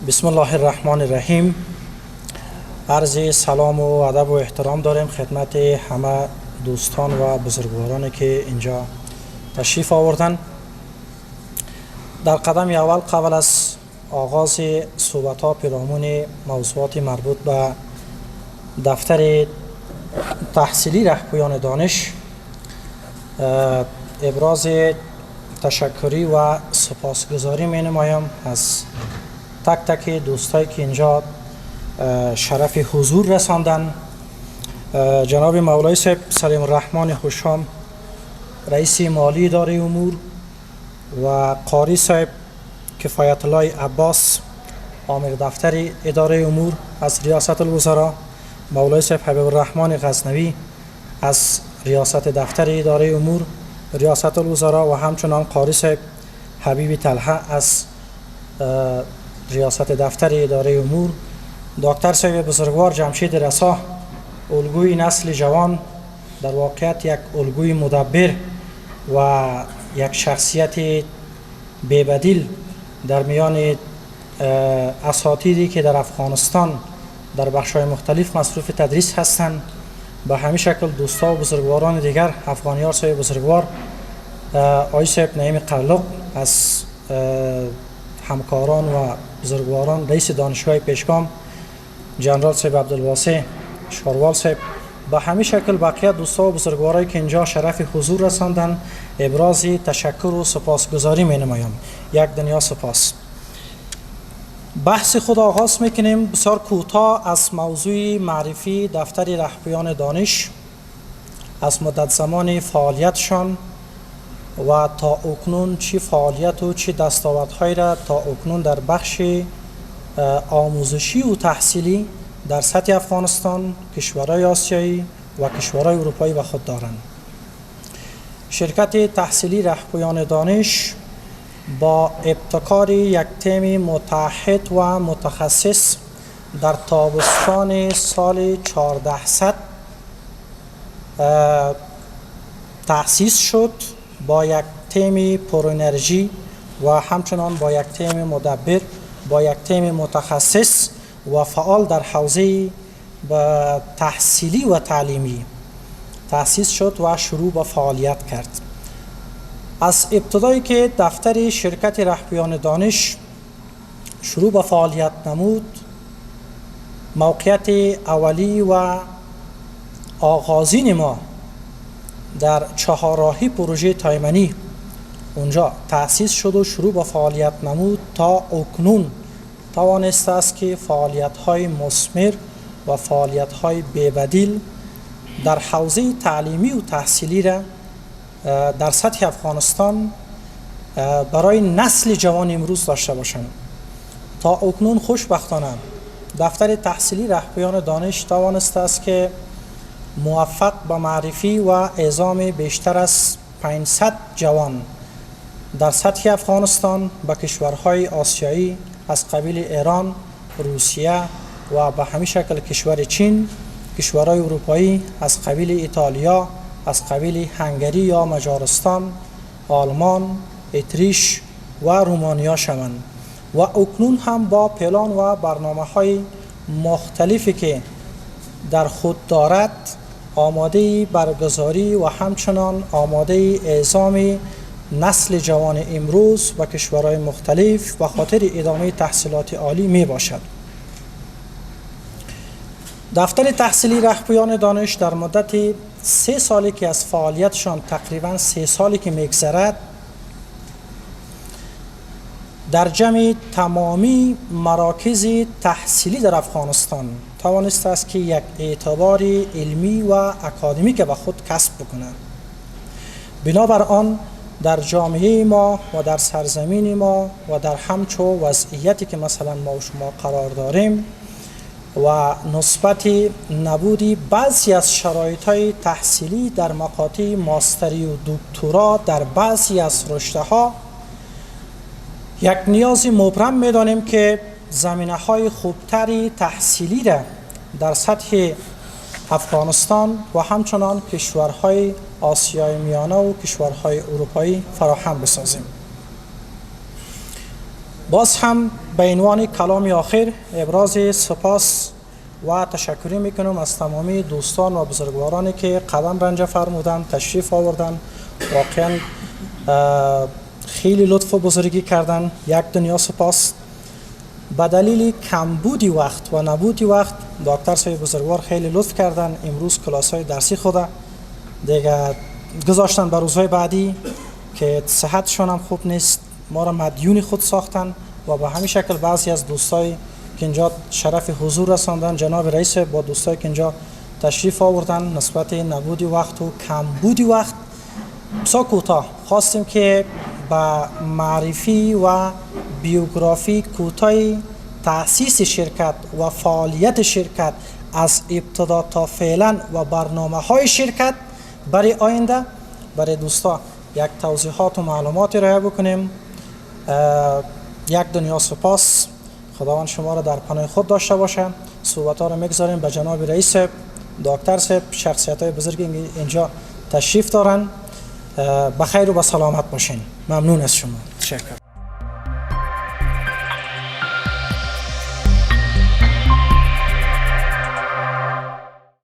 بسم الله الرحمن الرحیم. عرض سلام و ادب و احترام داریم خدمت همه دوستان و بزرگوارانی که اینجا تشریف آوردن. در قدم اول قبل از آغاز صحبت ها پیرامون موضوعات مربوط به دفتر تحصیلی رهبران دانش ابراز تشکری و سپاسگزاری می نمایم از تک تک دوستایی که اینجا شرف حضور رساندن. جناب مولای صاحب سلیم الرحمن خوشام رئیس مالی اداره امور و قاری صاحب کفایت الله عباس آمر دفتر اداره امور از ریاست الوزراء، مولای صاحب حبیب الرحمن غزنوی از ریاست دفتر اداره امور ریاست الوزراء و همچنان قاری صاحب حبیب طلحه از ریاست دفتر اداره امور، دکتر صاحب بزرگوار جمشید رسا الگوی نسل جوان، در واقعیت یک الگوی مدبر و یک شخصیت بی‌بدیل در میان اساتیدی که در افغانستان در بخش‌های مختلف مصروف تدریس هستند. به همین شکل دوستا و بزرگواران دیگر، افغانیار صاحب بزرگوار، آقای صاحب نعیم قرلق از همکاران و بزرگواران، رئیس دانشگاه پیشگام جنرال صاحب عبدالواسع شاروال صاحب، به همین شکل بقیه دوستا و بزرگوارایی که اینجا شرف حضور رساندن ابراز تشکر و سپاسگزاری می نمایم. یک دنیا سپاس. بحث خود آغاز میکنیم. بسیار کوتاه از موضوع معرفی دفتر رهبران دانش، از مدت زمان فعالیتشان و تا اکنون چی فعالیت و چی دستاوردهایی را تا اکنون در بخش آموزشی و تحصیلی در سطح افغانستان، کشورهای آسیایی و کشورهای اروپایی و خود دارند. شرکت تحصیلی رهبران دانش با ابتکار یک تیم متحد و متخصص در تابستان سال 1400 تأسیس شد، با یک تیم پر انرژی و همچنان با یک تیم مدبر، با یک تیم متخصص و فعال در حوزه تحصیلی و تعلیمی تأسیس شد و شروع به فعالیت کرد. از ابتدایی که دفتر شرکت رهبران دانش شروع به فعالیت نمود، موقعیت اولی و آغازین ما در چهارراهی پروژه تایمنی اونجا تأسیس شد و شروع به فعالیت نمود. تا اکنون توانسته است که فعالیت‌های مثمر و فعالیت‌های بی‌بدیل در حوزه تعلیمی و تحصیلی را در سطح افغانستان برای نسل جوان امروز داشته باشند. تا اکنون خوشبختانه دفتر تحصیلی رهبران دانش توانسته است که موفق به معرفی و اعزام بیشتر از 500 جوان در سطح افغانستان به کشورهای آسیایی از قبیل ایران، روسیه و به همین شکل کشور چین، کشورهای اروپایی از قبیل ایتالیا، از قبیل هنگری یا مجارستان، آلمان، اتریش و رومانیا شوند و اکنون هم با پلان و برنامه‌های مختلفی که در خود دارد آماده برگزاری و همچنان آماده اعزام نسل جوان امروز و کشورهای مختلف به خاطر ادامه تحصیلات عالی می باشد. دفتر تحصیلی رهبران دانش در مدت 3 سالی که از فعالیتشان تقریبا 3 سالی که میگذرد، در جمع تمامی مراکز تحصیلی در افغانستان توانسته است که یک اعتبار علمی و اکادمیک به خود کسب بکنه. بنابر آن در جامعه ما و در سرزمین ما و در همچو وضعیتی که مثلا ما و شما قرار داریم و نسبت نبودی بعضی از شرایط‌های تحصیلی در مقاطع ماستری و دکترا در بعضی از رشته‌ها، یک نیاز مبرم می‌دانیم که زمینه‌های خوبتری تحصیلی را در سطح افغانستان و همچنان کشورهای آسیای میانه و کشورهای اروپایی فراهم بسازیم. باز هم به عنوان کلام آخر ابراز سپاس و تشکری میکنم از تمامی دوستان و بزرگوارانی که قدم رنجه فرمودند، تشریف آوردند. واقعا خیلی لطف و بزرگی کردن. یک دنیا سپاس. به دلیل کمبودی وقت و نبودی وقت دکتر صاحب بزرگوار خیلی لطف کردن. امروز کلاس های درسی خود دیگه گذاشتن به روزهای بعدی که صحتشان هم خوب نیست، ما را مدیون خود ساختن و به همین شکل بعضی از دوستای که اینجا شرف حضور رساندن، جناب رئیس با دوستای که اینجا تشریف آوردن، نسبت نبودی وقت و کمبودی وقت بسیار کوتاه خواستیم که با معرفی و بیوگرافی کوتاه تأسیس شرکت و فعالیت شرکت از ابتدا تا فعلا و برنامه های شرکت برای آینده برای دوستا یک توضیحات و معلومات ارائه بکنیم. یک دنیا سپاس. خداوند شما را در پناه خود داشته باشه. صحبت ها را میگذاریم به جناب رئیس، دکتر صاحب، شخصیت های بزرگی اینجا تشریف دارن. بخیر و به سلامت باشین. ممنون از شما. تشکر.